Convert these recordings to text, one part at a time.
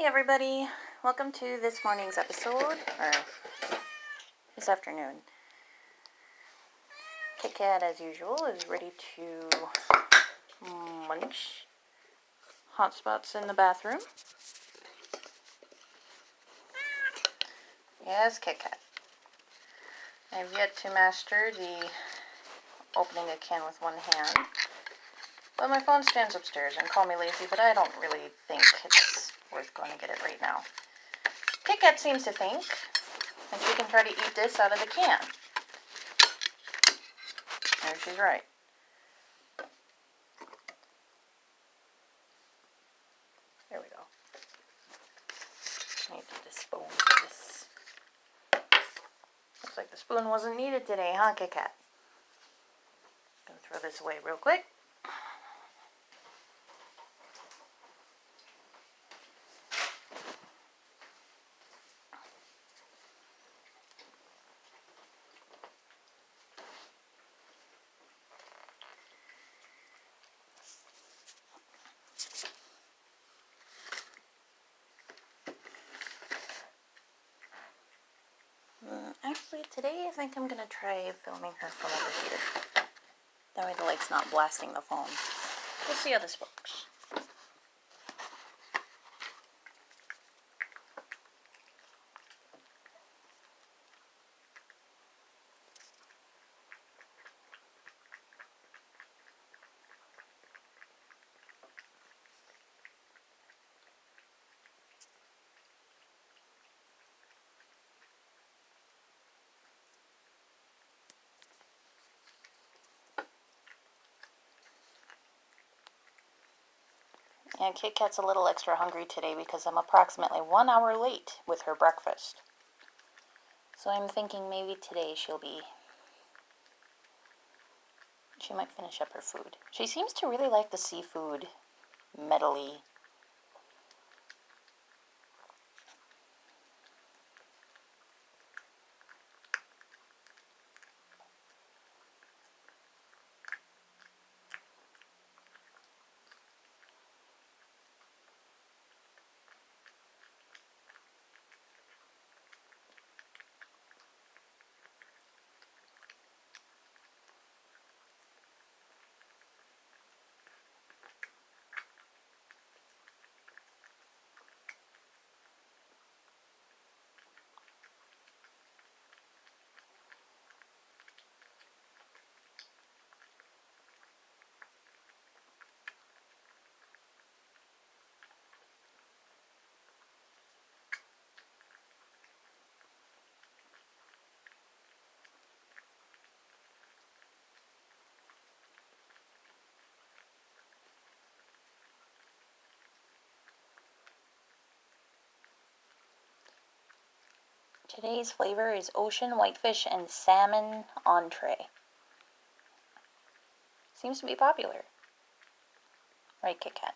everybody, welcome to this morning's episode, or this afternoon. Kit Kat, as usual, is ready to munch. Hot spots in the bathroom. Yes, Kit Kat. I've yet to master the opening a can with one hand, but my phone stands upstairs, and call me lazy, but I don't really think it's worth going to get it right now. Kit Kat seems to think that she can try to eat this out of the can. And she's right. There we go. I need to dispose of this. Looks like the spoon wasn't needed today, huh, Kit Kat? Gonna throw this away real quick. Actually, today I think I'm gonna try filming her from over here. That way the light's not blasting the phone. We'll see how this works. And Kit Kat's a little extra hungry today because I'm approximately 1 hour late with her breakfast. So I'm thinking maybe today she might finish up her food. She seems to really like the seafood, metally. Today's flavor is ocean whitefish and salmon entree. Seems to be popular. Right, Kit Kat?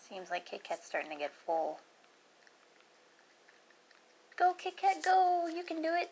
Seems like Kit Kat's starting to get full. Go, Kit Kat, go! You can do it!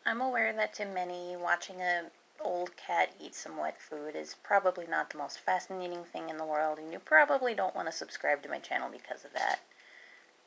I'm aware that to many, watching a old cat eat some wet food is probably not the most fascinating thing in the world, and you probably don't want to subscribe to my channel because of that.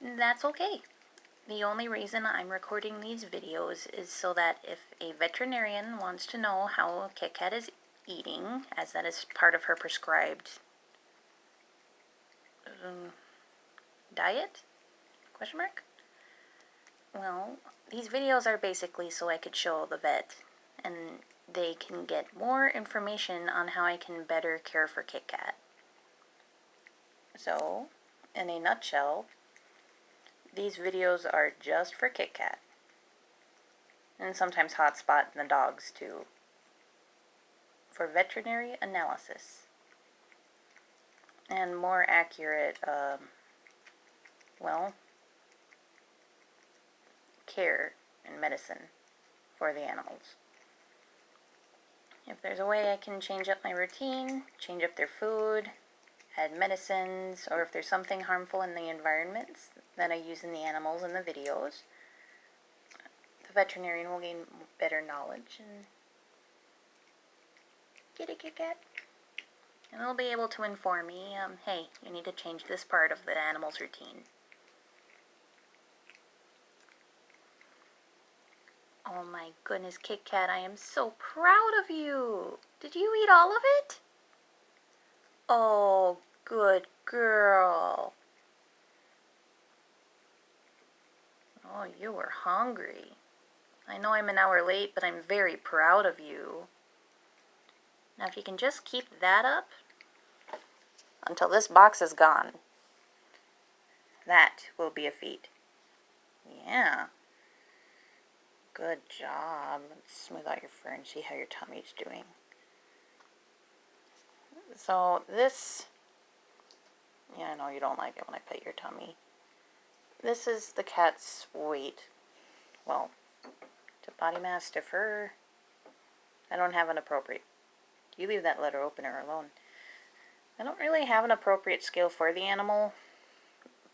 That's okay. The only reason I'm recording these videos is so that if a veterinarian wants to know how a Kit Kat is eating, as that is part of her prescribed diet? Question mark? Well, these videos are basically so I could show the vet and they can get more information on how I can better care for Kit Kat. So, in a nutshell, these videos are just for Kit Kat. And sometimes Hotspot and the dogs too. For veterinary analysis. And more accurate, care and medicine for the animals. If there's a way I can change up my routine, change up their food, add medicines, or if there's something harmful in the environments that I use in the animals in the videos, the veterinarian will gain better knowledge and get a Kit Kat. And they'll be able to inform me, hey, you need to change this part of the animal's routine. Oh my goodness, Kit Kat, I am so proud of you. Did you eat all of it? Oh, good girl. Oh, you were hungry. I know I'm an hour late, but I'm very proud of you. Now, if you can just keep that up until this box is gone, that will be a feat. Yeah. Good job. Let's smooth out your fur and see how your tummy's doing. So this, yeah, I know you don't like it when I pet your tummy. This is the cat's weight. Well, to body mass, to fur, I don't have an appropriate. You leave that letter opener alone. I don't really have an appropriate scale for the animal,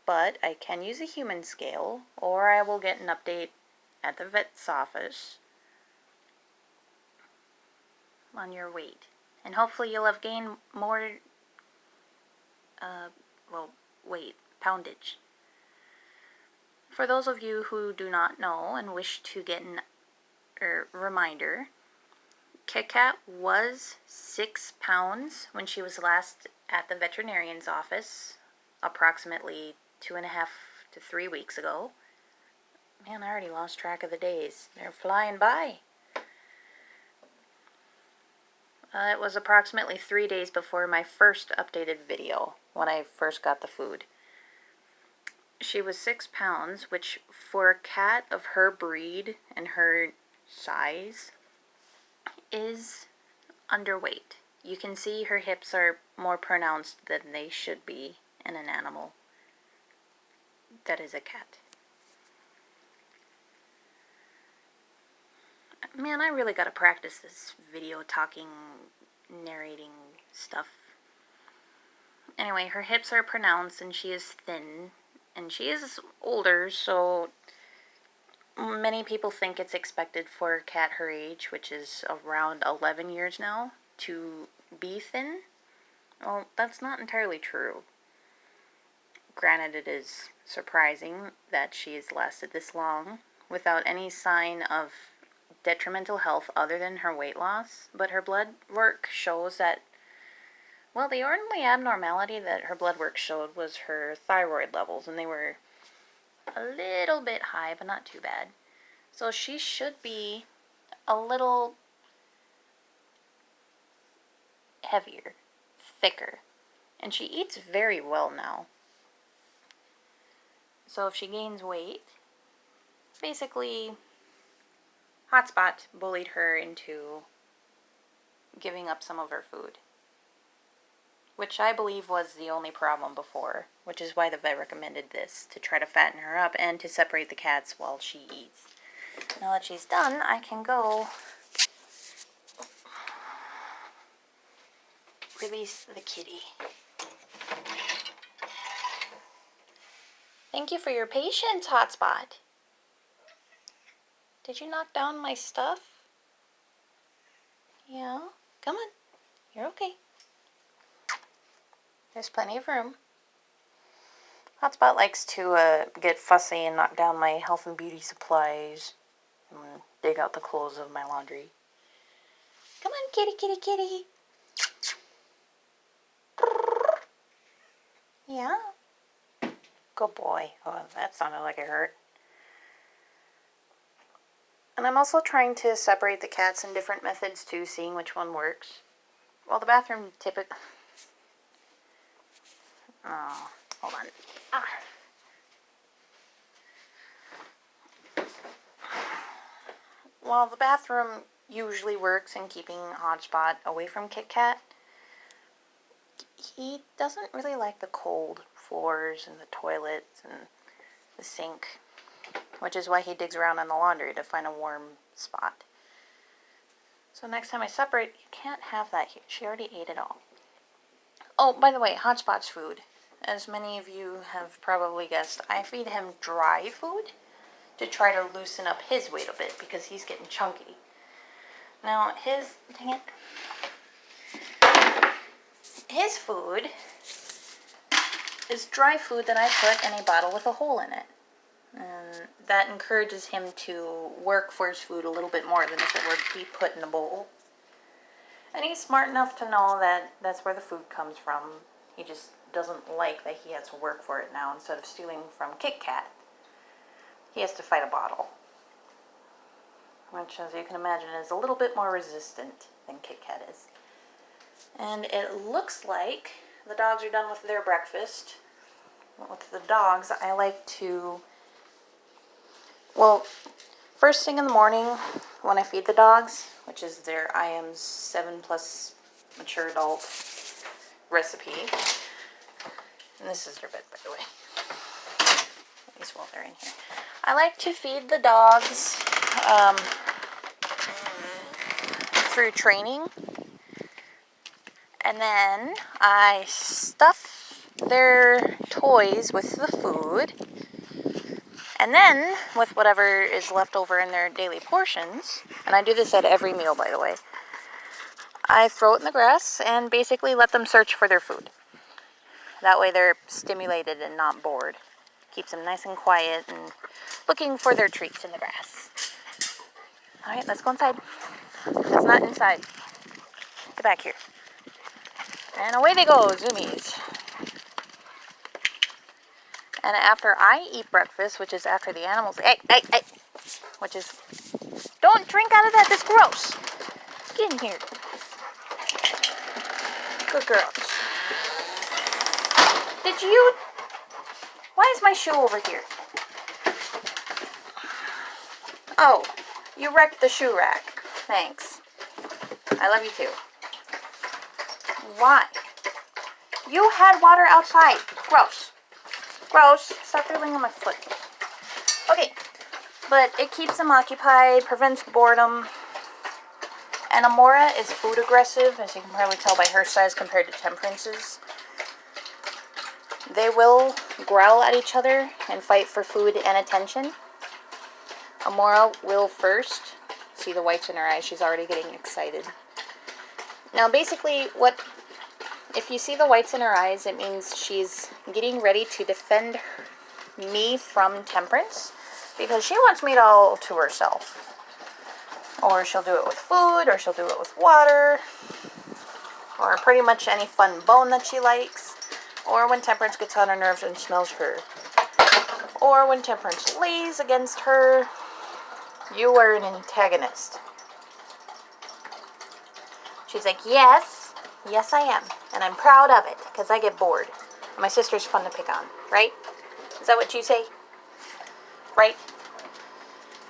but I can use a human scale, or I will get an update at the vet's office on your weight. And hopefully you'll have gained more, weight, poundage. For those of you who do not know and wish to get a reminder, Kit Kat was 6 pounds when she was last at the veterinarian's office, approximately 2.5 to 3 weeks ago. Man, I already lost track of the days. They're flying by. It was approximately 3 days before my first updated video, when I first got the food. She was 6 pounds, which for a cat of her breed and her size is underweight. You can see her hips are more pronounced than they should be in an animal that is a cat. Man, I really gotta practice this video talking, narrating stuff. Anyway, her hips are pronounced and she is thin. And she is older, so many people think it's expected for a cat her age, which is around 11 years now, to be thin. Well, that's not entirely true. Granted, it is surprising that she has lasted this long without any sign of detrimental health other than her weight loss, but her blood work shows that, well, the only abnormality that her blood work showed was her thyroid levels, and they were a little bit high, but not too bad. So she should be a little heavier, thicker, and she eats very well now. So if she gains weight, basically, Hotspot bullied her into giving up some of her food, which I believe was the only problem before, which is why the vet recommended this, to try to fatten her up and to separate the cats while she eats. Now that she's done, I can go release the kitty. Thank you for your patience, Hotspot. Did you knock down my stuff? Yeah? Come on. You're okay. There's plenty of room. Hotspot likes to get fussy and knock down my health and beauty supplies and dig out the clothes of my laundry. Come on, kitty, kitty, kitty. Yeah? Good boy. Oh, that sounded like it hurt. And I'm also trying to separate the cats in different methods too, seeing which one works. Well, the bathroom typically... Oh, hold on. Ah. Well, the bathroom usually works in keeping Hotspot away from Kit Kat. He doesn't really like the cold floors and the toilets and the sink, which is why he digs around in the laundry to find a warm spot. So next time I separate, you can't have that here. She already ate it all. Oh, by the way, Hotspot's food. As many of you have probably guessed, I feed him dry food to try to loosen up his weight a bit because he's getting chunky. Now, his food is dry food that I put in a bottle with a hole in it. And that encourages him to work for his food a little bit more than if it were to be put in a bowl. And he's smart enough to know that that's where the food comes from. He just doesn't like that he has to work for it now. Instead of stealing from Kit Kat, he has to fight a bottle. Which, as you can imagine, is a little bit more resistant than Kit Kat is. And it looks like the dogs are done with their breakfast. With the dogs, I like to... Well, first thing in the morning, when I feed the dogs, which is their IM's 7+ mature adult recipe. And this is their bed, by the way. At least while they're in here. I like to feed the dogs through training. And then I stuff their toys with the food. And then, with whatever is left over in their daily portions, and I do this at every meal, by the way, I throw it in the grass and basically let them search for their food. That way they're stimulated and not bored. Keeps them nice and quiet and looking for their treats in the grass. Alright, let's go inside. That's not inside. Get back here. And away they go, zoomies. And after I eat breakfast, which is after the animals... Hey! Which is... Don't drink out of that, that's gross. Get in here. Good girls. Did you... Why is my shoe over here? Oh, you wrecked the shoe rack. Thanks. I love you too. Why? You had water outside. Gross. Gross. Stop dribbling on my foot. Okay. But it keeps them occupied, prevents boredom. And Amora is food aggressive, as you can probably tell by her size compared to Temperance's. They will growl at each other and fight for food and attention. Amora will first. See the whites in her eyes, she's already getting excited. Now basically, if you see the whites in her eyes, it means she's getting ready to defend me from Temperance, because she wants me all to herself. Or she'll do it with food, or she'll do it with water, or pretty much any fun bone that she likes, or when Temperance gets on her nerves and smells her, or when Temperance lays against her. You are an antagonist. She's like, yes, I am, and I'm proud of it, because I get bored. And my sister's fun to pick on, right? Is that what you say? Right?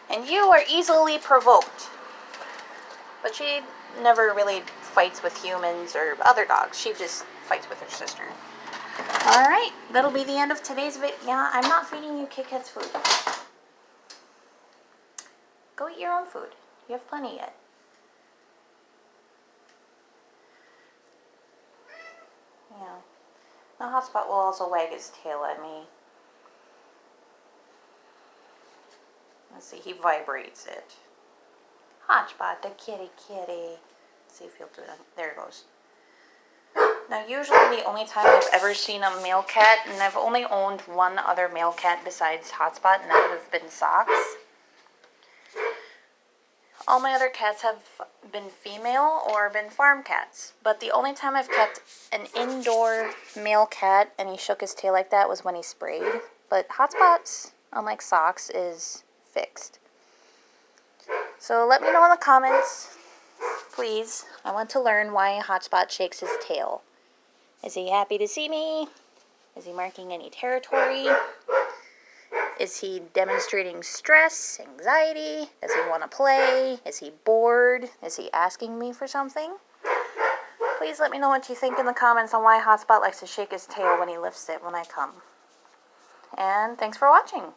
And you are easily provoked. But she never really fights with humans or other dogs. She just fights with her sister. Alright, that'll be the end of today's video. Yeah, I'm not feeding you Kit Kat's food. Go eat your own food. You have plenty yet. Yeah. The Hotspot will also wag his tail at me. Let's see, he vibrates it. Hotspot, the kitty. Let's see if he'll do that. There it goes. Now, usually the only time I've ever seen a male cat, and I've only owned one other male cat besides Hotspot, and that would have been Socks. All my other cats have been female or been farm cats. But the only time I've kept an indoor male cat and he shook his tail like that was when he sprayed. But Hotspot's, unlike Socks, is fixed. So let me know in the comments, please. I want to learn why Hotspot shakes his tail. Is he happy to see me? Is he marking any territory? Is he demonstrating stress, anxiety? Does he want to play? Is he bored? Is he asking me for something? Please let me know what you think in the comments on why Hotspot likes to shake his tail when he lifts it when I come. And thanks for watching.